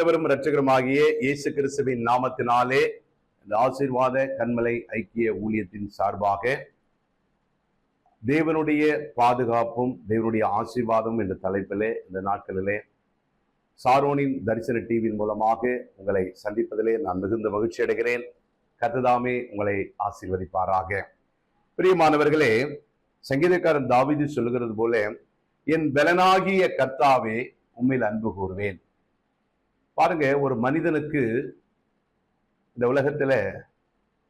ஆண்டவரும் இரட்சகருமாகிய இயேசு கிறிஸ்துவின் நாமத்தினாலே இந்த ஆசீர்வாத கன்மலை ஐக்கிய ஊழியத்தின் சார்பாக தேவனுடைய பாதுகாப்பும் தேவனுடைய ஆசீர்வாதம் என்ற தலைப்பிலே இந்த நாட்களிலே சாரோனின் தரிசன டிவியின் மூலமாக உங்களை சந்திப்பதிலே நான் மிகுந்த மகிழ்ச்சி அடைகிறேன். கர்த்தர் உங்களை ஆசீர்வதிப்பாராக. பிரியமானவர்களே, சங்கீதக்காரன் தாவீது சொல்லுகிறது போல, என் பலனாகிய கர்த்தாவே உம்மில் அன்பு கூறுவேன். பாருங்க, ஒரு மனிதனுக்கு இந்த உலகத்துல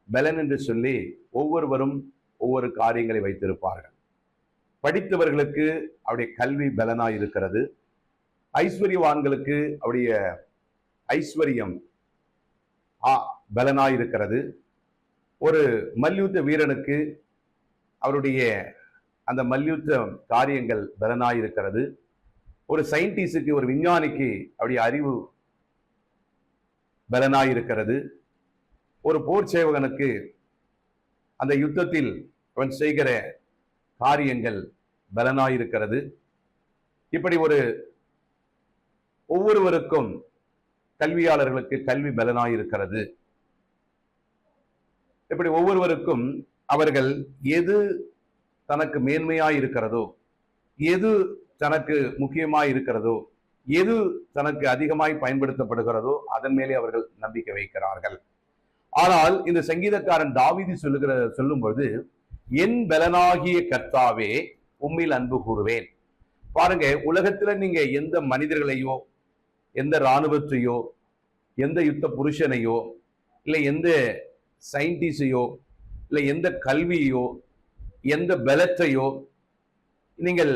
பலன் என்று சொல்லி ஒவ்வொருவரும் ஒவ்வொரு காரியங்களை வைத்திருப்பார்கள். படித்தவர்களுக்கு அவருடைய கல்வி பலனாய் இருக்கிறது. ஐஸ்வர்யவான்களுக்கு அவருடைய ஐஸ்வர்யம் பலனாய் இருக்கிறது. ஒரு மல்யுத்த வீரனுக்கு அவருடைய அந்த மல்யுத்த காரியங்கள் பலனாய் இருக்கிறது. ஒரு சயின்டிஸ்டுக்கு, ஒரு விஞ்ஞானிக்கு அவருடைய அறிவு பலனாய் இருக்கிறது. ஒரு போர் சேவகனுக்கு அந்த யுத்தத்தில் அவன் செய்கிற காரியங்கள் பலனாய் இருக்கிறது. இப்படி ஒவ்வொருவருக்கும் கல்வியாளர்களுக்கு கல்வி பலனாய் இருக்கிறது. இப்படி ஒவ்வொருவருக்கும் அவர்கள் எது தனக்கு மேன்மையாய் இருக்கிறதோ, எது தனக்கு முக்கியமாய் இருக்கிறதோ, எது தனக்கு அதிகமாய் பயன்படுத்தப்படுகிறதோ அதன் மேலே அவர்கள் நம்பிக்கை வைக்கிறார்கள். ஆனால் இந்த சங்கீதக்காரன் தாவீது சொல்லும்போது, என் பலனாகிய கர்த்தாவே உம்மில் அன்பு கூறுவேன். பாருங்க, உலகத்துல நீங்க எந்த மனிதர்களையோ, எந்த இராணுவத்தையோ, எந்த யுத்த புருஷனையோ, இல்லை எந்த சயின்டிஸ்டையோ, இல்லை எந்த கல்வியோ, எந்த பலத்தையோ, நீங்கள்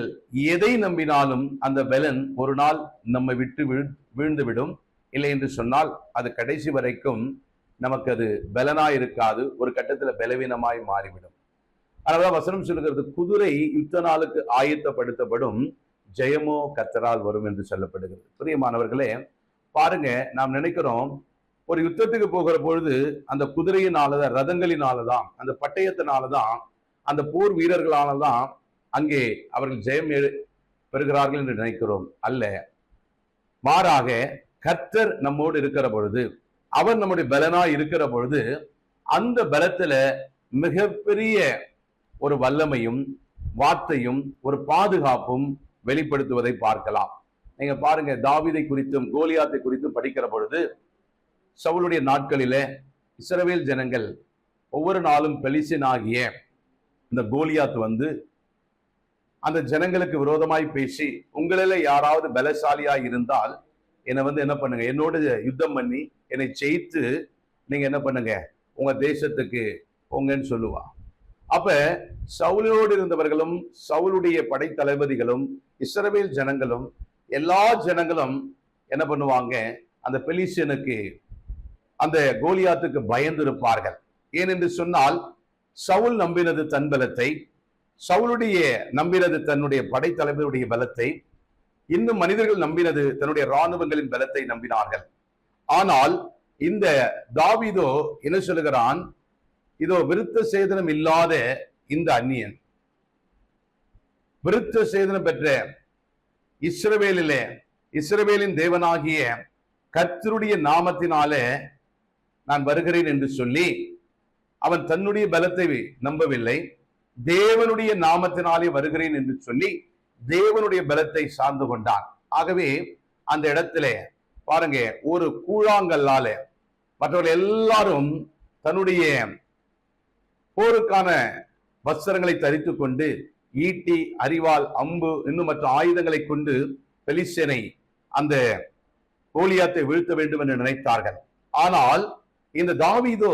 எதை நம்பினாலும் அந்த பலன் ஒரு நாள் நம்மை விட்டு வீழ்ந்துவிடும். இல்லை என்று சொன்னால் அது கடைசி வரைக்கும் நமக்கு அது பலனாய் இருக்காது. ஒரு கட்டத்துல பலவீனமாய் மாறிவிடும். அதனாலதான் வசனம் சொல்லுகிறது, குதிரை யுத்த நாளுக்கு ஆயத்தப்படுத்தப்படும், ஜெயமோ கர்த்தரால் வரும் என்று சொல்லப்படுகிறது. பிரியமானவர்களே, பாருங்க, நாம் நினைக்கிறோம் ஒரு யுத்தத்துக்கு போகிற பொழுது அந்த குதிரையினாலதான், ரதங்களினாலதான், அந்த பட்டயத்தினாலதான், அந்த போர் வீரர்களாலதான் அங்கே அவர்கள் ஜெயம் பெறுகிறார்கள் என்று நினைக்கிறோம். அல்ல, மாறாக கர்த்தர் நம்மோடு இருக்கிற பொழுது, அவர் நம்முடைய பலனாய் இருக்கிற பொழுது, அந்த பலத்துல மிகப்பெரிய ஒரு வல்லமையும் வார்த்தையும் ஒரு பாதுகாப்பும் வெளிப்படுத்துவதை பார்க்கலாம். நீங்க பாருங்க, தாவீதை குறித்தும் கோலியாத்தை குறித்தும் படிக்கிற பொழுது, சவுலுடைய நாட்களில இஸ்ரவேல் ஜனங்கள் ஒவ்வொரு நாளும் பெலிஸ்தீனாகிய இந்த கோலியாத் வந்து அந்த ஜனங்களுக்கு விரோதமாய் பேசி, உங்களில யாராவது பலசாலியா இருந்தால் என்னை என்ன பண்ணுங்க, என்னோட யுத்தம் பண்ணி என்னை ஜெயித்து நீங்க என்ன பண்ணுங்க, உங்க தேசத்துக்கு போங்கன்னு சொல்லுவா. அப்ப சவுலோடு இருந்தவர்களும், சவுலுடைய படைத்தளபதிகளும், இஸ்ரவேல் ஜனங்களும், எல்லா ஜனங்களும் என்ன பண்ணுவாங்க, அந்த பெலிஸ்தியனுக்கு, அந்த கோலியாத்துக்கு பயந்து இருப்பார்கள். ஏனென்று சொன்னால், சவுல் நம்பினது தன் பலத்தை, சவுலுடைய நம்பினது தன்னுடைய படைத்தலைவருடைய பலத்தை, இன்னும் மனிதர்கள் நம்பினது தன்னுடைய இராணுவங்களின் பலத்தை நம்பினார்கள். ஆனால் இந்த தாவீதோ என்ன சொல்லுகிறான், இதோ விருத்த சேதனம் இல்லாத இந்த அந்நியன், விருத்த சேதனம் பெற்ற இஸ்ரவேலிலே, இஸ்ரவேலின் தேவனாகிய கர்த்தருடைய நாமத்தினாலே நான் வருகிறேன் என்று சொல்லி, அவன் தன்னுடைய பலத்தை நம்பவில்லை, தேவனுடைய நாமத்தினாலே வருகிறேன் என்று சொல்லி தேவனுடைய பலத்தை சார்ந்து கொண்டான். ஆகவே அந்த இடத்துல பாருங்க, ஒரு கூழாங்கல்லால மற்றவர்கள் எல்லாரும் தன்னுடைய போருக்கான வஸ்திரங்களை தரித்து கொண்டு, ஈட்டி, அரிவாள், அம்பு, இன்னும் மற்ற ஆயுதங்களை கொண்டு பெலிஸ்தியனை, அந்த கோலியாத்தை வீழ்த்த வேண்டும் என்று நினைத்தார்கள். ஆனால் இந்த தாவீதோ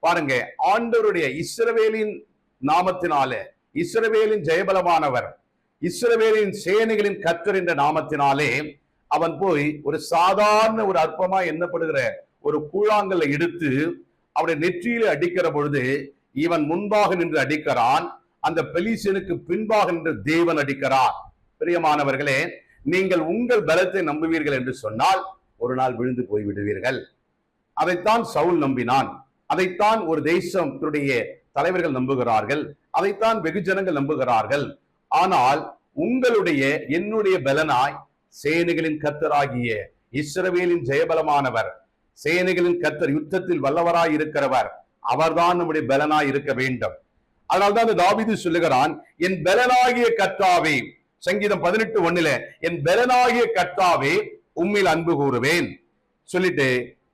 பாருங்க, ஆண்டவருடைய இஸ்ரவேலின் நாமத்தினாலே, இஸ்ரவேலின் ஜெயபலமானவர், இஸ்ரவேலின் சேனைகளின் கர்த்தர் என்ற நாமத்தினாலே அவன் போய் ஒரு சாதாரண, ஒரு அற்பமா எண்ணப்படுகிற ஒரு கூழாங்கல்லை எடுத்து அவருடைய நெற்றியில அடிக்கிற பொழுது, இவன் முன்பாக நின்று அடிக்கிறான், அந்த பெலிஸ்தியனுக்கு பின்பாக நின்று தேவன் அடிக்கிறார். பிரியமானவர்களே, நீங்கள் உங்கள் பலத்தை நம்புவீர்கள் என்று சொன்னால் ஒரு நாள் விழுந்து போய் விடுவீர்கள். அதைத்தான் சவுல் நம்பினான். அதைத்தான் ஒரு தேசத்துடைய தலைவர்கள் நம்புகிறார்கள். அதைத்தான் வெகுஜனங்கள் நம்புகிறார்கள். ஆனால் உங்களுடைய, என்னுடைய பலனாய் சேனைகளின் கர்த்தராகிய இஸ்ரவேலின் ஜெயபலமானவர், சேனைகளின் கர்த்தர், யுத்தத்தில் வல்லவராய் இருக்கிறவர், அவர்தான் நம்முடைய பலனாய் இருக்க வேண்டும். அதனால்தான் தாவீது சொல்லுகிறான், என் பலனாகிய கர்த்தாவே, சங்கீதம் 18:1, என் பலனாகிய கர்த்தாவே உம்மில் அன்பு கூறுவேன் சொல்லிட்டு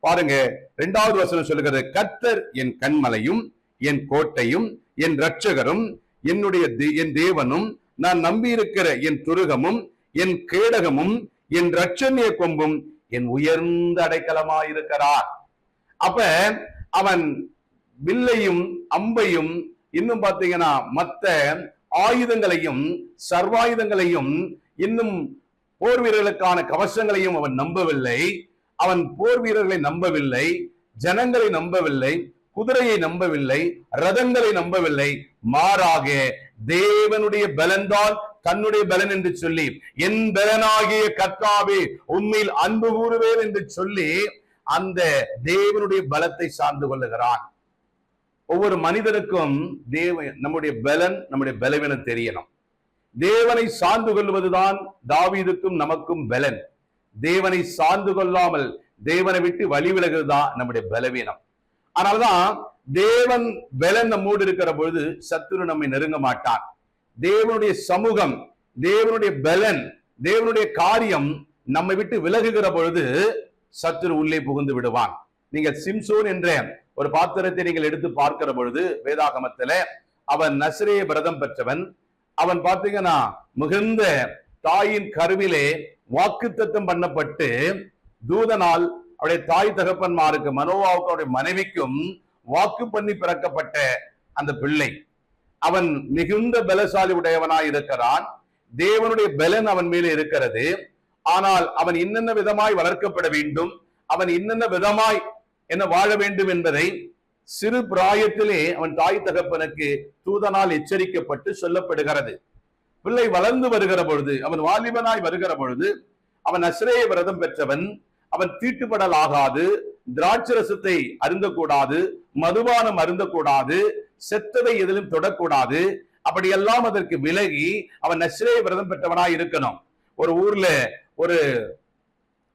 பாருங்க 2வது வசனம் சொல்லுகிறது, கர்த்தர் என் கண்மலையும் என் கோட்டையும் என் இரட்சகரும் என் தேவனும் நான் நம்பியிருக்கிற என் துருகமும் என் கேடகமும் என் இரட்சணிய கொம்பும் என் உயர்ந்த அடைக்கலமாயிருக்கிறார். அப்ப அவன் வில்லையும் அம்பையும் இன்னும் பாத்தீங்கன்னா மத்த ஆயுதங்களையும் சர்வாயுதங்களையும் இன்னும் போர் வீரர்களுக்கான கவசங்களையும் அவன் நம்பவில்லை. அவன் போர் வீரர்களை நம்பவில்லை, ஜனங்களை நம்பவில்லை, குதிரையை நம்பவில்லை, ரதங்களை நம்பவில்லை. மாறாக தேவனுடைய பலன்தான் தன்னுடைய பலன் என்று சொல்லி, என் பலனாகிய கர்த்தாவே உண்மையில் அன்பு கூறுவேன் என்று சொல்லி அந்த தேவனுடைய பலத்தை சார்ந்து கொள்ளுகிறான். ஒவ்வொரு மனிதனுக்கும் நம்முடைய பலன், நம்முடைய பலவீனம் தெரியணும். தேவனை சார்ந்து கொள்வதுதான் தாவீதுக்கும் நமக்கும் பலன். தேவனை சார்ந்து கொள்ளாமல் தேவனை விட்டு வழி விலகுதான் நம்முடைய பலவீனம். அதனால்தான் தேவன் பலன் நம்மோடு இருக்கிற பொழுது சத்துரு நம்மை நெருங்க மாட்டான். தேவனுடைய சமூகம், தேவனுடைய பலன், தேவனுடைய காரியம் நம்மை விட்டு விலகுகிற பொழுது சத்துரு உள்ளே புகுந்து விடுவான். நீங்கள் சிம்சோன் என்ற ஒரு பாத்திரத்தை நீங்கள் எடுத்து பார்க்கிற பொழுது வேதாகமத்துல அவன் நசரேய விரதம் பெற்றவன். அவன் பார்த்தீங்கன்னா மிகுந்த தாயின் கருவிலே வாக்குத்தத்தம் பண்ணப்பட்டு தூதனால் அவருடைய தாய் தகப்பன்மாருக்கு, மனோவாவுக்கு, அவருடைய மனைவிக்கும் வாக்கு பண்ணி பிறக்கப்பட்ட அந்த பிள்ளை. அவன் மிகுந்த பலசாலி உடையவனாய் இருக்கிறான். தேவனுடைய பலன் அவன் மேலே இருக்கிறது. ஆனால் அவன் இன்னென்ன விதமாய் வளர்க்கப்பட வேண்டும், அவன் இன்னென்ன விதமாய் என்ன வாழ வேண்டும் என்பதை சிறு பிராயத்திலே அவன் தாய் தகப்பனுக்கு தூதனால் எச்சரிக்கப்பட்டு சொல்லப்படுகிறது. பிள்ளை வளர்ந்து வருகிற பொழுது, அவன் வாலிபனாய் வருகிற பொழுது, அவன் நசரேய விரதம் பெற்றவன். அவன் தீட்டுப்படல் ஆகாது, திராட்சரசத்தை அருந்தக்கூடாது, மதுபானம் அருந்தக்கூடாது, செத்ததை எதிலும் தொடக்கூடாது. அப்படியெல்லாம் அதற்கு விலகி அவன் நசரேய விரதம் பெற்றவனாய் இருக்கணும். ஒரு ஊர்ல ஒரு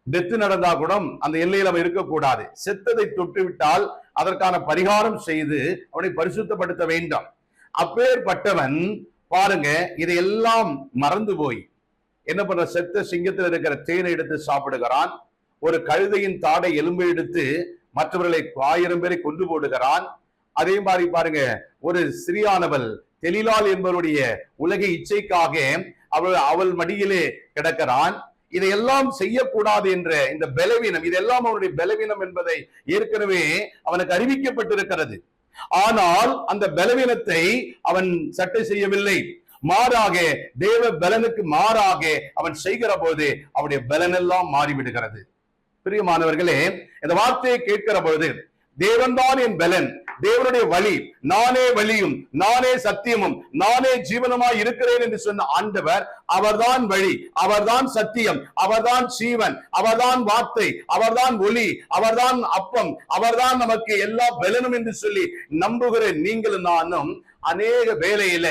டெத்து நடந்தா கூட அந்த எல்லையில் அவன் இருக்கக்கூடாது. செத்ததை தொட்டு விட்டால் அதற்கான பரிகாரம் செய்து அவனை பரிசுத்தப்படுத்த வேண்டும். அப்பேற்பட்டவன் பாருங்க, இதையெல்லாம் மறந்து போய் என்ன பண்ற, செத்த சிங்கத்தில் இருக்கிற தேனை எடுத்து சாப்பிடுகிறான். ஒரு கழுதையின் தாடை எலும்பை எடுத்து மற்றவர்களை 1000 பேரை கொண்டு போடுகிறான். அதே மாதிரி பாருங்க, ஒரு ஸ்திரீயானவள் தெலிலால் என்பவருடைய உலக இச்சைக்காக அவள் மடியிலே கிடக்கிறான். இதையெல்லாம் செய்யக்கூடாது என்ற இந்த பலவீனம், இதெல்லாம் அவனுடைய பலவீனம் என்பதை ஏற்கனவே அவனுக்கு அறிவிக்கப்பட்டிருக்கிறது. ஆனால் அந்த பலவீனத்தை அவன் சட்டை செய்யவில்லை. மாறாக தேவ பலனுக்கு மாறாக அவன் செய்கிற போது அவனுடைய பலன் எல்லாம் மாறிவிடுகிறது. பிரியமானவர்களே, இந்த வார்த்தையை கேட்கிற பொழுது தேவன்தான் என் பலன், தேவனுடைய வழி, நானே வழியும் நானே சத்தியமும் நானே ஜீவனுமாய் இருக்கிறேன் என்று சொன்ன ஆண்டவர், அவர்தான் வழி, அவர்தான் சத்தியம், அவர்தான் ஜீவன், அவர்தான் வார்த்தை, அவர்தான் ஒளி, அவர்தான் அப்பம், அவர்தான் நமக்கு எல்லா பலனும் என்று சொல்லி நம்புகிற நீங்களும் நானும் அநேக வேளையில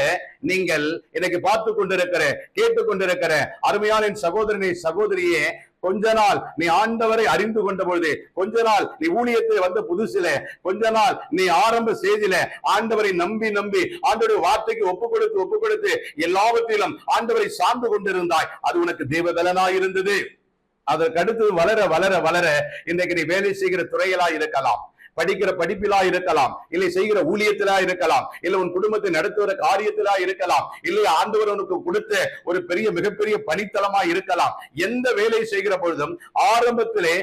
நீங்கள் எனக்கு பார்த்து கொண்டிருக்கிற, கேட்டுக்கொண்டிருக்கிற அருமையான என் சகோதரனே, சகோதரியே, கொஞ்ச நாள் நீ ஆண்டவரை அறிந்து கொண்ட பொழுது, கொஞ்ச நாள் நீ ஊழியத்தில் வந்த புதுசில, கொஞ்ச நாள் நீ ஆரம்ப செய்தில ஆண்டவரை நம்பி நம்பி ஆண்டவருடைய வார்த்தைக்கு ஒப்பு கொடுத்து எல்லாவற்றிலும் ஆண்டவரை சார்ந்து கொண்டிருந்தாய். அது உனக்கு தேவ பலனாய் இருந்தது. அதற்கு அடுத்து வளர வளர வளர இன்றைக்கு நீ வேலை செய்கிற துறைகளா இருக்கலாம், படிக்கிற படிப்பிலா இருக்கலாம், இல்லை செய்கிற ஊழியத்திலா இருக்கலாம், இல்லை உன் குடும்பத்தை நடத்துகிற காரியத்திலா இருக்கலாம், இல்லை ஆண்டவர் உனக்கு கொடுத்த ஒரு பெரிய மிகப்பெரிய பணித்தளமா இருக்கலாம். எந்த வேலை செய்கிற பொழுதும் ஆரம்பத்திலே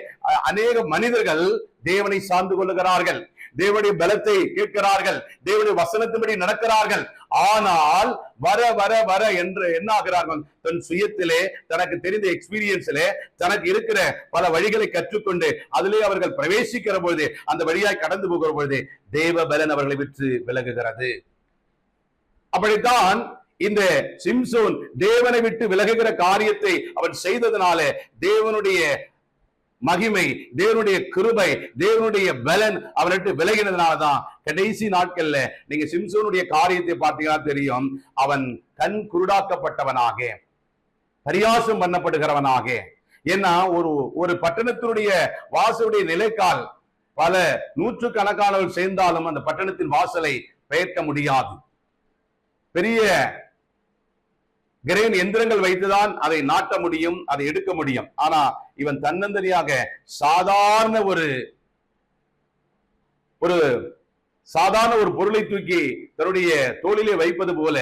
அநேக மனிதர்கள் தேவனை சார்ந்து கொள்ளுகிறார்கள், தேவனுடைய பலத்தை கேட்கிறார்கள், தேவனுடைய வசனத்தின்படி நடக்கிறார்கள். ஆனால் வர வர வர என்று என்ன ஆகிறார்கள், தன் சுயத்திலே தனக்கு தெரிந்த எக்ஸ்பீரியன்ஸிலே தனக்கு இருக்கிற பல வழிகளை கற்றுக்கொண்டு அதிலே அவர்கள் பிரவேசிக்கிற பொழுது, அந்த வழியாய் கடந்து போகிற பொழுது தேவ பலன் அவர்களை விட்டு விலகுகிறது. அப்படித்தான் இந்த சிம்சோன் தேவனை விட்டு விலகுகிற காரியத்தை அவன் செய்ததனால தேவனுடைய மகிமை, தேவனுடைய கிருபை, தேவனுடைய பலன் அவர்கிட்ட விலகினதுனாலதான் கடைசி நாட்கள்ல நீங்க சிம்சோனுடைய காரியத்தை பார்த்தீங்கன்னா தெரியும், அவன் கண் குருடாக்கப்பட்டவனாக, பரியாசம் பண்ணப்படுகிறவனாக, ஏன்னா ஒரு பட்டணத்தினுடைய வாசலுடைய நிலைக்கால் பல நூற்றுக்கணக்கானவர்கள் சேர்ந்தாலும் அந்த பட்டணத்தின் வாசலை பெயர்க்க முடியாது. பெரிய கிரேன் எந்திரங்கள் வைத்துதான் அதை நாட்ட முடியும், அதை எடுக்க முடியும். ஆனா இவன் தன்னந்தனியாக சாதாரண ஒரு பொருளை தூக்கி தன்னுடைய தோளிலே வைப்பது போல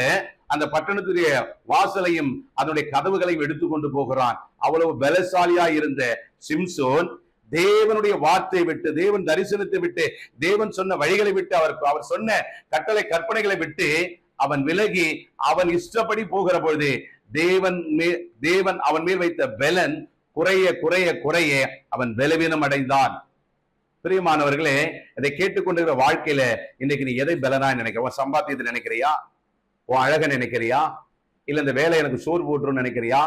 அந்த பட்டணத்துடைய வாசலையும் அதனுடைய கதவுகளையும் எடுத்துக்கொண்டு போகிறான். அவ்வளவு பலசாலியா இருந்த சிம்சோன் தேவனுடைய வார்த்தையை விட்டு, தேவன் தரிசனத்தை விட்டு, தேவன் சொன்ன வழிகளை விட்டு, அவர் சொன்ன கட்டளை கற்பனைகளை விட்டு அவன் விலகி அவன் இஷ்டப்படி போகிற பொழுது தேவன் அவன் மேல் வைத்த பலன் குறைய குறைய குறைய அவன் பலவீனம் அடைந்தான். பிரியமானவர்களே, இதை கேட்டுக்கொண்டிருக்கிற வாழ்க்கையில இன்னைக்கு நீ எதை பலனா நினைக்கிற? உன் சம்பாத்தியத்தை நினைக்கிறியா? உன் அழக நினைக்கிறியா? இல்ல இந்த வேலை எனக்கு சோறு போட்டுரும் நினைக்கிறியா?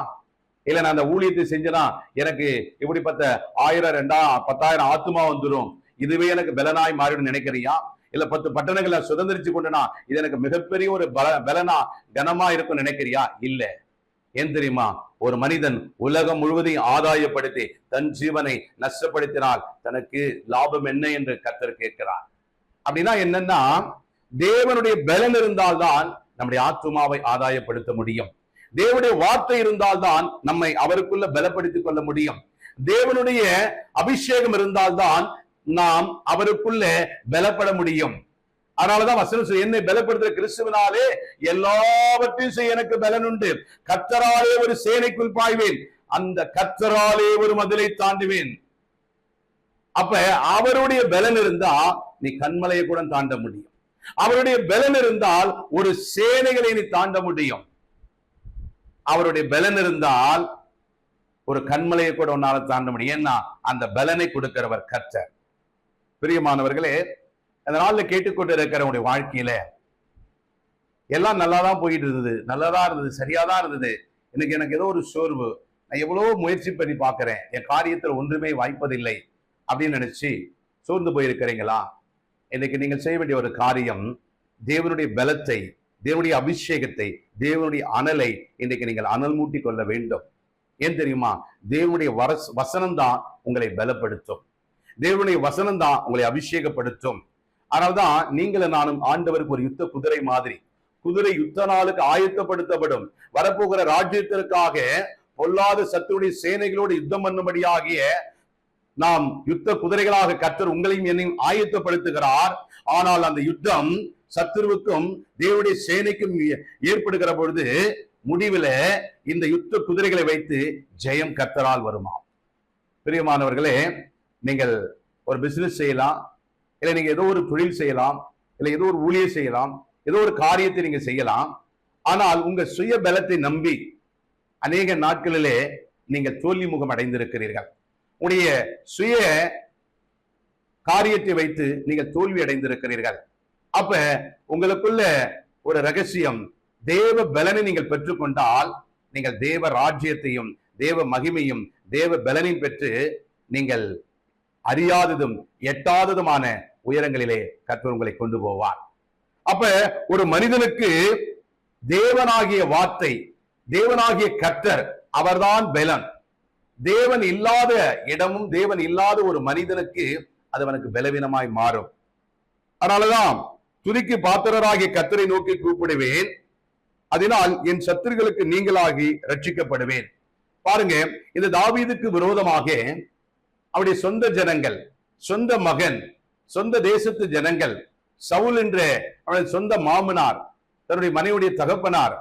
இல்ல நான் அந்த ஊழியத்தை செஞ்சனா எனக்கு இப்படிப்பட்ட 1000 2000 10,000 ஆத்துமா வந்துடும், இதுவே எனக்கு பலனாய் மாறிடும் நினைக்கிறியா? இல்ல 10 பட்டணங்களை சுதந்திரிச்சு கொண்டுனா இது எனக்கு மிகப்பெரிய ஒரு பலனா கனமா இருக்கும் நினைக்கிறியா? இல்ல. ஏன் தெரியுமா? ஒரு மனிதன் உலகம் முழுவதையும் ஆதாயப்படுத்தி தன் ஜீவனை நஷ்டப்படுத்தினால் தனக்கு லாபம் என்ன என்று கர்த்தர் கேட்கிறார். அப்படின்னா என்னன்னா, தேவனுடைய பலன் இருந்தால்தான் நம்முடைய ஆத்துமாவை ஆதாயப்படுத்த முடியும். தேவனுடைய வார்த்தை இருந்தால்தான் நம்மை அவருக்குள்ள பலப்படுத்திக் கொள்ள முடியும். தேவனுடைய அபிஷேகம் இருந்தால்தான் நாம் அவருக்குள்ள பலப்பட முடியும். அதனாலதான் வசனம், என்னை பலப்படுத்துற கிறிஸ்துவினாலே எல்லாவற்றையும் செய்ய எனக்கு பலன் உண்டு, கர்த்தராலே ஒரு சேனைக்குள் பாய்வேன், அந்த கர்த்தராலே ஒரு மதிலை தாண்டுவேன். அப்ப அவருடைய பலன் இருந்தா நீ கண்மலையை கூட தாண்ட முடியும். அவருடைய பலன் இருந்தால் ஒரு சேனைகளை நீ தாண்ட முடியும். அவருடைய பலன் இருந்தால் ஒரு கண்மலையை கூட உன்னால தாண்ட முடியும். ஏன்னா அந்த பலனை கொடுக்கிறவர் கர்த்தர். பிரியமானவர்களே, அந்த நாள்ல கேட்டுக்கொண்டு இருக்கிறவனுடைய வாழ்க்கையில எல்லாம் நல்லாதான் போயிட்டு இருந்தது, நல்லதா இருந்தது, சரியாதான் இருந்தது. இன்னைக்கு எனக்கு ஏதோ ஒரு சோர்வு, நான் எவ்வளவோ முயற்சி பண்ணி பார்க்கிறேன், என் காரியத்தில் ஒன்றுமே வாய்ப்பதில்லை அப்படின்னு நினைச்சு சோர்ந்து போயிருக்கிறீங்களா? இன்னைக்கு நீங்கள் செய்ய வேண்டிய ஒரு காரியம், தேவனுடைய பலத்தை, தேவனுடைய அபிஷேகத்தை, தேவனுடைய அனலை இன்றைக்கு நீங்கள் அனல் மூட்டி கொள்ள வேண்டும். ஏன் தெரியுமா? தேவனுடைய வசனம் தான் உங்களை பலப்படுத்தும். தேவனுடைய வசனம் தான் உங்களை அபிஷேகப்படுத்தும். அதனால்தான் நீங்களும் நானும் ஆண்டவருக்கு ஒரு யுத்த குதிரை மாதிரி. குதிரை யுத்த நாளுக்கு ஆயத்தப்படுத்தப்படும். வரப்போகிற ராஜ்யத்திற்காக பொல்லாத சத்துருடைய சேனைகளோடு யுத்தம் பண்ணும்படியாகிய நாம் யுத்த குதிரைகளாக கர்த்தர் உங்களையும் என்னையும் ஆயத்தப்படுத்துகிறார். ஆனால் அந்த யுத்தம் சத்துருவுக்கும் தேவனுடைய சேனைக்கும் ஏற்படுகிற பொழுது முடிவில் இந்த யுத்த குதிரைகளை வைத்து ஜெயம் கர்த்தரால் வருமா? பிரியமானவர்களே, நீங்கள் ஒரு பிசினஸ் செய்யலாம், இல்லை நீங்க ஏதோ ஒரு தொழில் செய்யலாம், இல்லை ஏதோ ஒரு ஊழியம் செய்யலாம், ஏதோ ஒரு காரியத்தை நீங்க செய்யலாம். ஆனால் உங்க சுய பலத்தை நம்பி அநேக நாட்களிலே நீங்கள் தோல்வி முகம் அடைந்திருக்கிறீர்கள். உடைய சுய காரியத்தை வைத்து நீங்கள் தோல்வி அடைந்திருக்கிறீர்கள். அப்ப உங்களுக்குள்ள ஒரு ரகசியம், தேவ பலனை நீங்கள் பெற்றுக்கொண்டால் நீங்கள் தேவ ராஜ்யத்தையும் தேவ மகிமையும் தேவ பலனையும் பெற்று நீங்கள் அறியாததும் எட்டாததுமான உயரங்களிலே கர்த்தர் உங்களை கொண்டு போவார். அப்ப ஒரு மனிதனுக்கு தேவனாகிய வார்த்தை, தேவனாகிய கர்த்தர் அவர்தான் பலன். தேவன் இல்லாத இடமும் தேவன் இல்லாத ஒரு மனிதனுக்கு அது அவனுக்கு பலவீனமாய் மாறும். அதனாலதான் துதிக்கு பாத்திரராகிய கர்த்தரை நோக்கி கூப்பிடுவேன், அதனால் என் சத்துருக்களுக்கு நீங்களாகி ரட்சிக்கப்படுவேன். பாருங்க, இந்த தாவீதுக்கு விரோதமாக அவருடைய சொந்த ஜனங்கள், சொந்த மகன், சொந்த தேசத்து ஜனங்கள், சவுல் என்ற அவனுடைய சொந்த மாமனார், தன்னுடைய மனைவியுடைய தகப்பனார்,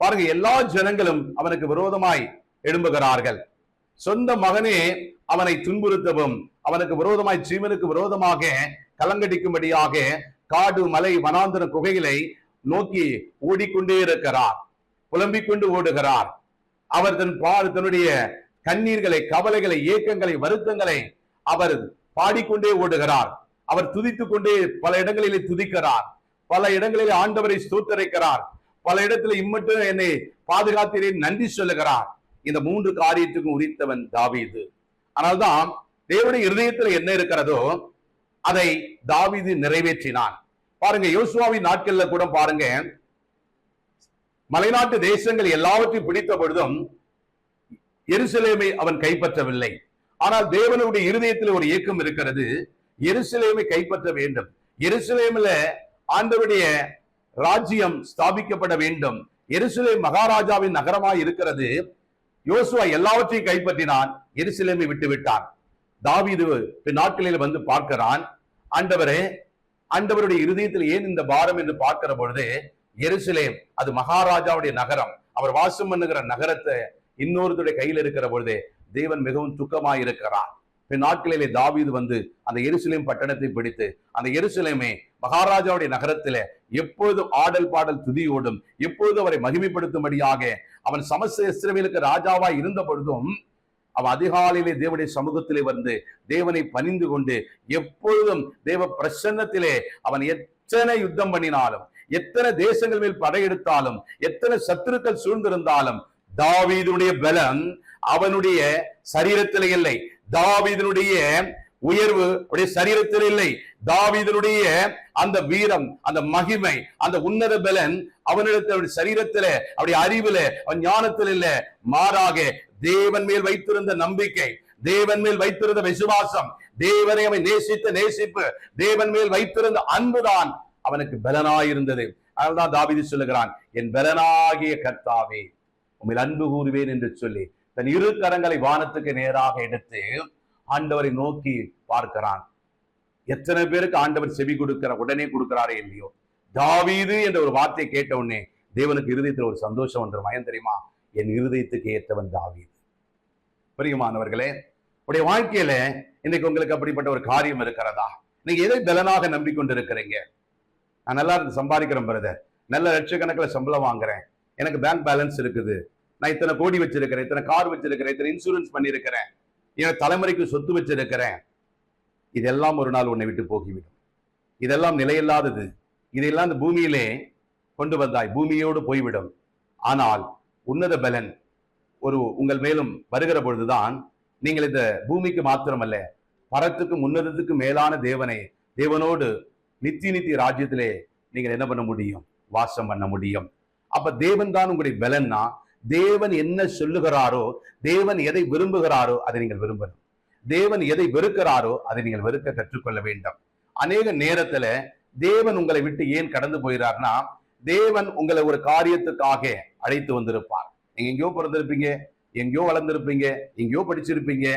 பாருங்க எல்லா ஜனங்களும் அவனுக்கு விரோதமாய் எழும்புகிறார்கள். சொந்த மகனே அவனை துன்புறுத்தவும் அவனுக்கு விரோதமாய் ஜீவனுக்கு விரோதமாக கலங்கடிக்கும்படியாக காடு மலை வனாந்தர குகைகளை நோக்கி ஓடிக்கொண்டே இருக்கிறார், புலம்பிக் கொண்டு ஓடுகிறார். அவர் தன்னுடைய கண்ணீர்களை, கவலைகளை, ஏக்கங்களை, வருத்தங்களை அவர் பாடிக்கொண்டே ஓடுகிறார். அவர் துதித்துக் கொண்டே பல இடங்களிலே துதிக்கிறார், பல இடங்களிலே ஆண்டவரை ஸ்தோத்தரிக்கிறார், பல இடத்துல இம்மட்டும் என்னை பாதுகாத்தீரே நன்றி சொல்லுகிறார். இந்த 3 காரியத்துக்கும் உரித்தவன் தாவீது. ஆனால்தான் தேவனுடைய இருதயத்தில் என்ன இருக்கிறதோ அதை தாவீது நிறைவேற்றினான். பாருங்க, யோசுவாவின் நாட்கள்ல கூட பாருங்க, மலைநாட்டு தேசங்கள் எல்லாவற்றையும் பிடித்த பொழுதும் எருசலேமை அவன் கைப்பற்றவில்லை. ஆனால் தேவனுடைய இருதயத்தில் ஒரு ஏக்கம் இருக்கிறது, எருசலேமை கைப்பற்ற வேண்டும், எருசலேமில் ஆண்டவருடைய ராஜ்யம் ஸ்தாபிக்கப்பட வேண்டும், எருசலேம் மகாராஜாவின் நகரமாய் இருக்கிறது. யோசுவா எல்லாவற்றையும் கைப்பற்றினான், எருசலேமை விட்டு விட்டான். தாவீது நாட்களில் வந்து பார்க்கிறான், ஆண்டவரே, ஆண்டவருடைய இருதயத்தில் ஏன் இந்த பாரம் என்று பார்க்கிற பொழுது, எருசலேம் அது மகாராஜாவுடைய நகரம், அவர் வாசம் பண்ணுகிற நகரத்தை இன்னொருத்தருடைய கையில் இருக்கிற பொழுது தேவன் மிகவும் துக்கமாய் இருக்கிறார். நாட்களிலே தாவீது வந்து அந்த எருசலேம் பட்டணத்தை பிடித்து, அந்த எருசலேமை மகாராஜாவுடைய நகரத்தில எப்பொழுதும் ஆடல் பாடல் துதியோடும் எப்பொழுதும் அவரை மகிமைப்படுத்தும்படியாக அவன் சமஸ்த இஸ்ரவேலுக்கு ராஜாவாய் இருந்த பொழுதும் அவன் அதிகாலையிலே தேவனுடைய சமூகத்திலே வந்து தேவனை பணிந்து கொண்டு எப்பொழுதும் தேவ பிரசன்னத்திலே அவன் எத்தனை யுத்தம் பண்ணினாலும், எத்தனை தேசங்கள் மேல் படையெடுத்தாலும், எத்தனை சத்துருக்கள் சூழ்ந்திருந்தாலும் தாவீதுடைய பலம் அவனுடைய சரீரத்தில் இல்லை, தாவீதுடைய உயர்வு அவருடைய சரீரத்தில் இல்லை, தாவீதுடைய அந்த வீரம், அந்த மகிமை, அந்த உன்னத பலன் அவனிடத்தில் சரீரத்தில, அவருடைய அறிவில, அவன் ஞானத்தில் இல்ல, மாறாக தேவன் மேல் வைத்திருந்த நம்பிக்கை, தேவன் மேல் வைத்திருந்த விசுவாசம், தேவனை அவன் நேசித்த நேசிப்பு, தேவன் மேல் வைத்திருந்த அன்புதான் அவனுக்கு பலனாயிருந்தது. அதனால்தான் தாவீது சொல்லுகிறான், என் பலனாகிய கர்த்தாவே உம்மில் அன்பு கூறுவேன் என்று சொல்லி தன் இரு கரங்களை வானத்துக்கு நேராக எடுத்து ஆண்டவரை நோக்கி பார்க்கிறான். எத்தனை பேருக்கு ஆண்டவர் செவி கொடுக்கிற உடனே கொடுக்கிறாரே இல்லையோ, தாவீது என்ற ஒரு வார்த்தையை கேட்ட உடனே தேவனுக்கு இருதயத்தில் ஒரு சந்தோஷம் வந்துடும். மயம் தெரியுமா, என் இருதயத்துக்கு ஏற்றவன் தாவீது. பிரியமானவர்களே, உடைய வாழ்க்கையில இன்னைக்கு உங்களுக்கு அப்படிப்பட்ட ஒரு காரியம் இருக்கிறதா? நீங்க எதை பலனாக நம்பிக்கொண்டிருக்கிறீங்க? நான் நல்லா சம்பாதிக்கிறேன் பிரதர், நல்ல லட்சக்கணக்கில் சம்பளம் வாங்குறேன், எனக்கு பேங்க் பேலன்ஸ் இருக்குது, நான் இத்தனை கோடி வச்சிருக்கிறேன், இத்தனை கார் வச்சிருக்கிறேன், இத்தனை இன்சூரன்ஸ் பண்ணிருக்கிறேன், என் தலைமுறைக்கு சொத்து வச்சிருக்கிறேன். இதெல்லாம் ஒரு நாள் உன்னை விட்டு போகிவிடும். இதெல்லாம் நிலையில்லாதது. இதெல்லாம் இந்த பூமியிலே கொண்டு வந்தாய், பூமியோடு போய்விடும். ஆனால் உன்னத பலன் ஒரு உங்கள் மேலும் வருகிற பொழுதுதான் நீங்கள் இந்த பூமிக்கு மாத்திரமல்ல, பரத்துக்கும் உன்னதத்துக்கு மேலான தேவனோடு நித்திய ராஜ்யத்திலே நீங்கள் என்ன பண்ண முடியும்? வாசம் பண்ண முடியும். அப்ப தேவன் தான் உங்களுடைய பலன்னா, தேவன் என்ன சொல்லுகிறாரோ, தேவன் எதை விரும்புகிறாரோ அதை நீங்கள் விரும்பணும், தேவன் எதை வெறுக்கிறாரோ அதை நீங்கள் வெறுக்க கற்றுக்கொள்ள வேண்டும். அநேக நேரத்துல தேவன் உங்களை விட்டு ஏன் கடந்து போயிறார்னா, தேவன் உங்களை ஒரு காரியத்துக்காக அழைத்து வந்திருப்பார். நீங்க எங்கேயோ பிறந்திருப்பீங்க, எங்கேயோ வளர்ந்திருப்பீங்க, எங்கேயோ படிச்சிருப்பீங்க,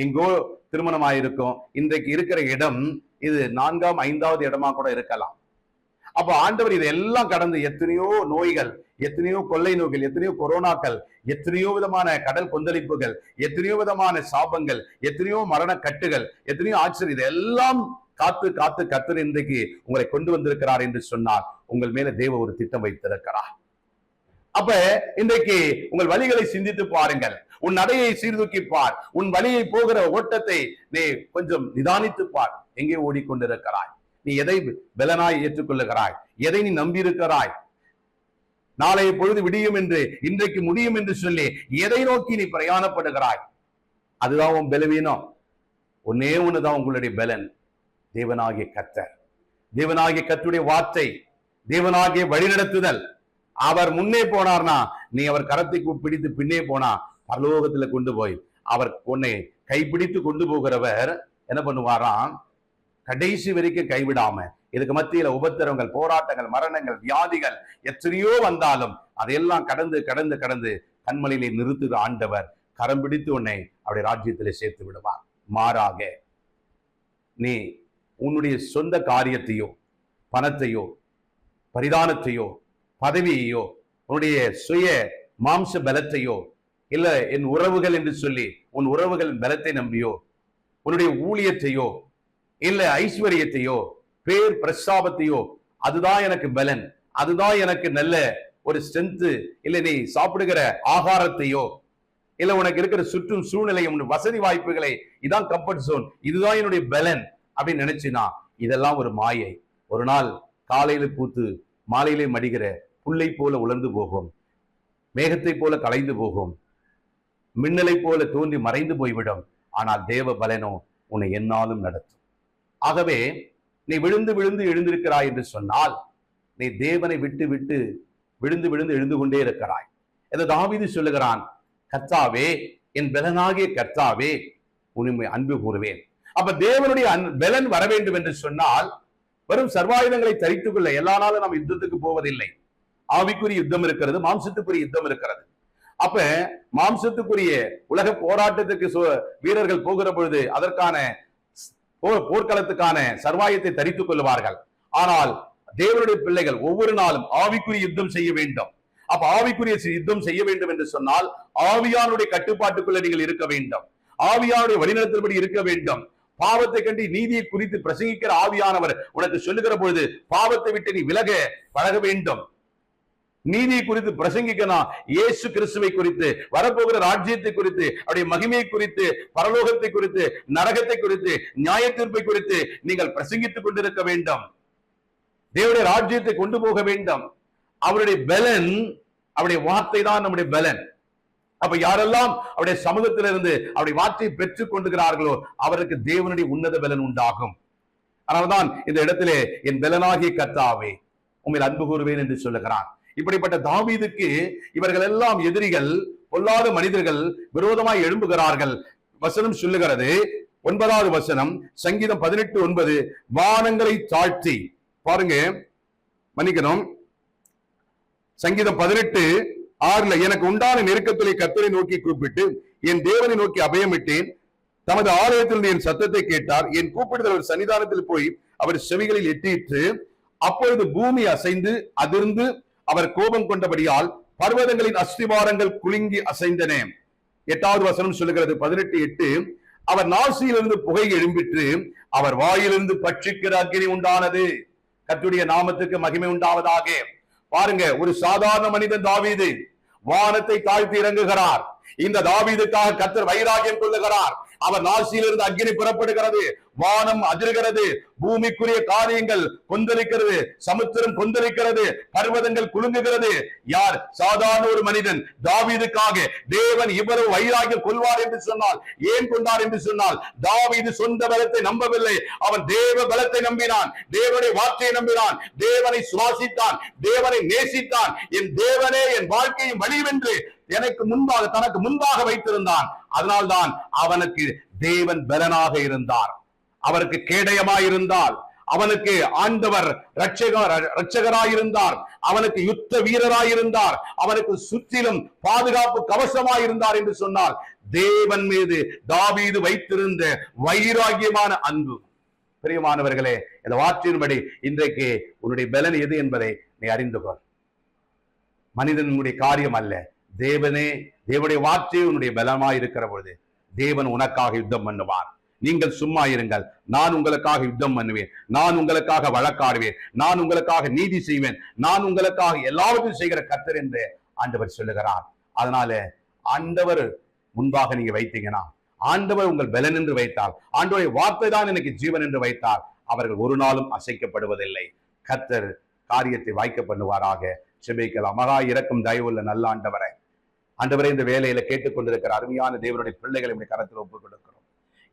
எங்கோ திருமணம் ஆயிருக்கும். இன்றைக்கு இருக்கிற இடம் இது 4ஆம் 5ஆவது இடமா கூட இருக்கலாம். அப்ப ஆண்டவர் இதெல்லாம் கடந்து எத்தனையோ நோய்கள், எத்தனையோ கொள்ளை நோய்கள், எத்தனையோ கொரோனாக்கள், எத்தனையோ விதமான கடல் கொந்தளிப்புகள், எத்தனையோ விதமான சாபங்கள், எத்தனையோ மரண கட்டுகள், எத்தனையோ ஆச்சரியம், இதெல்லாம் காத்து காத்து கர்த்தர் இன்றைக்கு உங்களை கொண்டு வந்திருக்கிறார் என்று சொன்னார். உங்கள் மேல தேவ ஒரு திட்டம் வைத்திருக்கிறார். அப்ப இன்றைக்கு உங்கள் வழிகளை சிந்தித்து பாருங்கள், உன் நடையை சீர்தூக்கி பார், உன் வழியை போகிற ஓட்டத்தை நீ கொஞ்சம் நிதானித்து பார். எங்கே ஓடிக்கொண்டிருக்கிறாய்? நீ எதை பலனாய் ஏற்றுக்கொள்ளுகிறாய்? எதை நீ நம்பியிருக்கிறாய்? நாளைய பொழுது விடியும் என்று, இன்றைக்கு முடியும் என்று சொல்லி எதை நோக்கி நீ பிரயாணப்படுகிறாய்? அதுதான் உன் பலவீனம். ஒன்னே ஒண்ணுதான் உங்களுடைய பலன், தேவனாகிய கர்த்தர், தேவனாகிய கர்த்தருடைய வார்த்தை, தேவனாகிய வழிநடத்துதல். அவர் முன்னே போனார்னா நீ அவர் கரத்தை பிடித்து பின்னே போனா பரலோகத்துல கொண்டு போய் அவர் உன்னை கைப்பிடித்து கொண்டு போகிறவர் என்ன பண்ணுவாராம்? கடைசி வரைக்கும் கைவிடாம, இதுக்கு மத்தியில உபத்திரவங்கள், போராட்டங்கள், மரணங்கள், வியாதிகள் எத்தனையோ வந்தாலும் அதையெல்லாம் கடந்து கடந்து கடந்து கண்மலையிலே நிறுத்துகிற ஆண்டவர் கரம் பிடித்து உன்னை அவருடைய ராஜ்யத்திலே சேர்த்து விடுவார். மாறாக நீ உன்னுடைய சொந்த காரியத்தையோ, பணத்தையோ, பரிதானத்தையோ, பதவியையோ, உன்னுடைய சுய மாம்ச பலத்தையோ, இல்ல என் உறவுகள் என்று சொல்லி உன் உறவுகளின் பலத்தை நம்பியோ, உன்னுடைய ஊழியத்தையோ, இல்ல ஐஸ்வர்யத்தையோ, பேர் பிரஸ்தாபத்தையோ, அதுதான் எனக்கு பலன், அதுதான் எனக்கு நல்ல ஒரு ஸ்ட்ரென்த், இல்ல நீ சாப்பிடுகிற ஆகாரத்தையோ, இல்ல உனக்கு இருக்கிற சுற்றும் சூழ்நிலையும் வசதி வாய்ப்புகளை, இதான் கம்ஃபர்ட் ஜோன், இதுதான் என்னுடைய பலன் அப்படின்னு நினைச்சினா இதெல்லாம் ஒரு மாயை. ஒரு நாள் காலையில பூத்து மாலையிலே மடிகிற புல்லை போல உலர்ந்து போகும், மேகத்தை போல கலைந்து போகும், மின்னலை போல தோன்றி மறைந்து போய்விடும். ஆனால் தேவ பலனோ உன்னை என்னாலும் நடத்தும். ஆகவே நீ விழுந்து விழுந்து எழுந்திருக்கிறாய் என்று சொன்னால் நீ தேவனை விட்டு விட்டு விழுந்து விழுந்து எழுந்து கொண்டே இருக்கிறாய். தாவீது சொல்லுகிறான், கர்த்தாவே என் பலனாகிய கர்த்தாவே உன்னை அன்பு கூறுவேன். அப்ப தேவனுடைய பலன் வர வேண்டும் என்று சொன்னால் வரும் சர்வாயுதங்களை தரித்துக் கொள்ள எல்லா நாளும் நாம் யுத்தத்துக்கு போவதில்லை. ஆவிக்குரிய யுத்தம் இருக்கிறது, மாம்சத்துக்குரிய யுத்தம் இருக்கிறது. அப்ப மாம்சத்துக்குரிய உலக போராட்டத்துக்கு வீரர்கள் போகிற பொழுது அதற்கான போர்க்களத்துக்கான சர்வாயத்தை தரித்துக் கொள்வார்கள். ஆனால் தேவனுடைய பிள்ளைகள் ஒவ்வொரு நாளும் ஆவிக்குரிய யுத்தம் செய்ய வேண்டும். அப்ப ஆவிக்குரிய யுத்தம் செய்ய வேண்டும் என்று சொன்னால் ஆவியானுடைய கட்டுப்பாட்டுக்குள்ள நீங்கள் இருக்க வேண்டும், ஆவியானுடைய வழிநடத்தல்படி இருக்க வேண்டும். பாவத்தை கண்டு நீதியை குறித்து பிரசங்கிக்கிற ஆவியானவர் உனக்கு சொல்லுகிற பொழுது பாவத்தை விட்டு நீ விலக பழக வேண்டும். நீதியை குறித்து பிரசங்கிக்கணும், இயேசு கிறிஸ்துவை குறித்து, வரப்போகிற ராஜ்யத்தை குறித்து, அவருடைய மகிமையை குறித்து, பரலோகத்தை குறித்து, நரகத்தை குறித்து, நியாய தீர்ப்பை குறித்து நீங்கள் பிரசங்கித்துக் கொண்டிருக்க வேண்டும். தேவனுடைய ராஜ்யத்தை கொண்டு போக வேண்டும். அவருடைய பலன், அவருடைய வார்த்தை தான் நம்முடைய பலன். அப்ப யாரெல்லாம் அவருடைய சமூகத்திலிருந்து அவருடைய வார்த்தையை பெற்றுக் கொண்டுகிறார்களோ அவருக்கு தேவனுடைய உன்னத பலன் உண்டாகும். அதனால்தான் இந்த இடத்திலே என் பலனாகிய கர்த்தாவே உம்மில் அன்பு கூறுவேன் என்று சொல்லுகிறான். இப்படிப்பட்ட தாவீதுக்கு இவர்கள் எல்லாம் எதிரிகள், பொல்லாத மனிதர்கள் விரோதமாய் எழும்புகிறார்கள். வசனம் சொல்லுகிறது, 9வது வசனம், சங்கீதம் 18:9, வானங்களை தாழ்த்தி, பாருங்க, மன்னிக்கணும், சங்கீதம் 18:6, எனக்கு உண்டான நெருக்கத்திலே கர்த்தரை நோக்கி கூப்பிட்டு என் தேவனை நோக்கி அபயமிட்டேன். தமது ஆலயத்தில் என் சத்தத்தை கேட்டார். என் கூப்பிடுதல் அவர் சன்னிதானத்தில் போய் அவர் செவிகளில் எட்டிற்று. அப்பொழுது பூமி அசைந்து அதிர்ந்து அவர் கோபம் கொண்டபடியால் பர்வதங்களின் அஸ்திவாரங்கள் குலுங்கி அசைந்தன. 8வது வசனம் சொல்லுகிறது, 18:8, அவர் நாசியிலிருந்து புகை எழும்பிற்று, அவர் வாயிலிருந்து பட்சிக்கிற அக்கினி உண்டானது. கர்த்தருடைய நாமத்துக்கு மகிமை உண்டாவதாக. பாருங்க, ஒரு சாதாரண மனிதன் தாவீது வானத்தை தாழ்த்தி இறங்குகிறார். இந்த தாவீதுக்காக கர்த்தர் வைராகியம் கொள்ளுகிறார். அவர் நாசியிலிருந்து அக்கினி புறப்படுகிறது, வானம் அதிர்கிறது, பூமிக்குரிய காரியங்கள் கொந்தளிக்கிறது, சமுத்திரம் கொந்தளிக்கிறது, பர்வதங்கள் குலுங்குகிறது. யார்? சாதாரண ஒரு மனிதன். தாவீதுக்காக தேவன் இவ்வளவு வைராகியம் கொள்வார் என்று சொன்னால், ஏன் கொண்டார் என்று சொன்னால், தாவீது சொந்த பலத்தை நம்பவில்லை, அவன் தேவ பலத்தை நம்பினான், தேவனுடைய வார்த்தையை நம்பினான், தேவனை சுவாசித்தான், தேவனை நேசித்தான். என் தேவனே என் வாழ்க்கையின் வழிவென்று எனக்கு முன்பாக, தனக்கு முன்பாக வைத்திருந்தான். அதனால்தான் அவனுக்கு தேவன் பலனாக இருந்தார், அவருக்கு கேடயமாயிருந்தார், அவனுக்கு ஆண்டவர் இரட்சகராயிருந்தார், அவனுக்கு யுத்த வீரராயிருந்தார், அவனுக்கு சுற்றிலும் பாதுகாப்பு கவசமாயிருந்தார் என்று சொன்னால் தேவன் மீது தாவீது வைத்திருந்த வைராகியமான அன்பு. பிரியமானவர்களே, இந்த வார்த்தையின்படி இன்றைக்கு உன்னுடைய பலன் எது என்பதை நீ அறிந்து கொள். மனிதனுடைய காரியம் அல்ல, தேவனே, தேவனுடைய வார்த்தை உன்னுடைய பலமாய் இருக்கிற பொழுது தேவன் உனக்காக யுத்தம் பண்ணுவார். நீங்கள் சும்மா இருங்கள், நான் உங்களுக்காக யுத்தம் பண்ணுவேன், நான் உங்களுக்காக வழக்காடுவேன், நான் உங்களுக்காக நீதி செய்வேன், நான் உங்களுக்காக எல்லாவற்றையும் செய்கிற கர்த்தர் என்று ஆண்டவர் சொல்லுகிறார். அதனால ஆண்டவர் முன்பாக நீங்க வைத்தீங்கன்னா, ஆண்டவர் உங்கள் பலன் என்று வைத்தால், ஆண்டவருடைய வார்த்தை தான் எனக்கு ஜீவன் என்று வைத்தால், அவர்கள் ஒரு நாளும் அசைக்கப்படுவதில்லை. கர்த்தர் காரியத்தை வாய்க்க பண்ணுவாராக. செபிக்கலாம். மகா இரக்கம் தயவுள்ள நல்ல ஆண்டவரை, ஆண்டவரை இந்த வேலையில கேட்டுக்கொண்டிருக்கிற அருமையான தேவனுடைய பிள்ளைகளை கரத்தில் ஒப்புக் கொடுக்கிறோம்.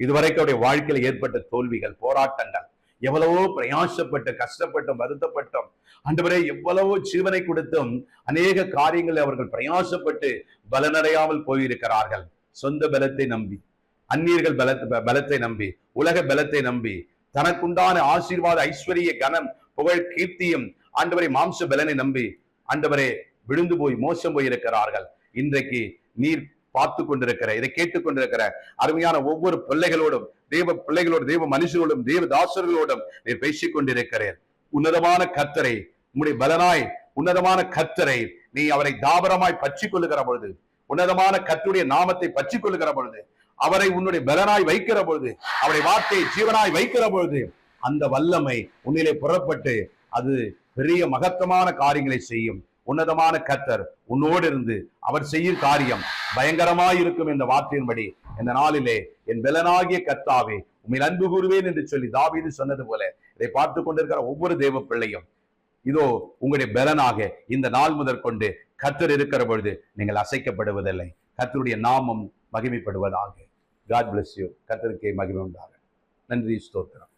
இதுவரைக்கும் அவருடைய வாழ்க்கையில் ஏற்பட்ட தோல்விகள், போராட்டங்கள், எவ்வளவோ பிரயாசப்பட்டு கஷ்டப்பட்டும் வருத்தப்பட்டும், ஆண்டவரே எவ்வளவோ ஜீவனை கொடுத்தும் அநேக காரியங்களை அவர்கள் பிரயாசப்பட்டு பலனடையாமல் போயிருக்கிறார்கள். சொந்த பலத்தை நம்பி, அந்நியர்கள் பலத்தை நம்பி, உலக பலத்தை நம்பி, தனக்குண்டான ஆசீர்வாத ஐஸ்வர்ய கனம் புகழ் கீர்த்தியும் ஆண்டவரை மாம்ச பலனை நம்பி ஆண்டவரே விழுந்து போய் மோசம் போயிருக்கிறார்கள். இன்றைக்கு நீர் பார்த்து கொண்டிருக்கிற, இதை கேட்டுக் கொண்டிருக்கிற அருமையான ஒவ்வொரு பிள்ளைகளோடும், தேவ பிள்ளைகளோடும், தேவ மனுஷர்களோடும், தேவ தாசர்களோடும் நீர் பேசிக் கொண்டிருக்கிறேன். உன்னதமான கர்த்தரை, உம்முடைய பலனாய் உன்னதமான கர்த்தரை நீ அவரை தாபரமாய் பற்றி கொள்ளுகிற பொழுது, உன்னதமான கர்த்தருடைய நாமத்தை பற்றி கொள்ளுகிற பொழுது, அவரை உன்னுடைய பலனாய் வைக்கிற பொழுது, அவருடைய வார்த்தையை ஜீவனாய் வைக்கிற பொழுது, அந்த வல்லமை உன்னிலே புறப்பட்டு அது பெரிய மகத்தமான காரியங்களை செய்யும். உன்னதமான கர்த்தர் உன்னோடு இருந்து அவர் செய்யும் காரியம் பயங்கரமாய் இருக்கும் என்ற வார்த்தையின்படி இந்த நாளிலே என் பலனாகிய கர்த்தாவே உம்மில் அன்பு கூறுவேன் என்று சொல்லி தாவீது சொன்னது போல இதை பார்த்து கொண்டிருக்கிற ஒவ்வொரு தேவ பிள்ளையும் இதோ உங்களுடைய பலனாக இந்த நாள் முதற்கொண்டு கர்த்தர் இருக்கிற பொழுது நீங்கள் அசைக்கப்படுவதில்லை. கர்த்தருடைய நாமம் மகிமைப்படுவதாக. God bless you. கர்த்தருக்கே மகிமை உண்டாக. நன்றி, ஸ்தோத்திரம்.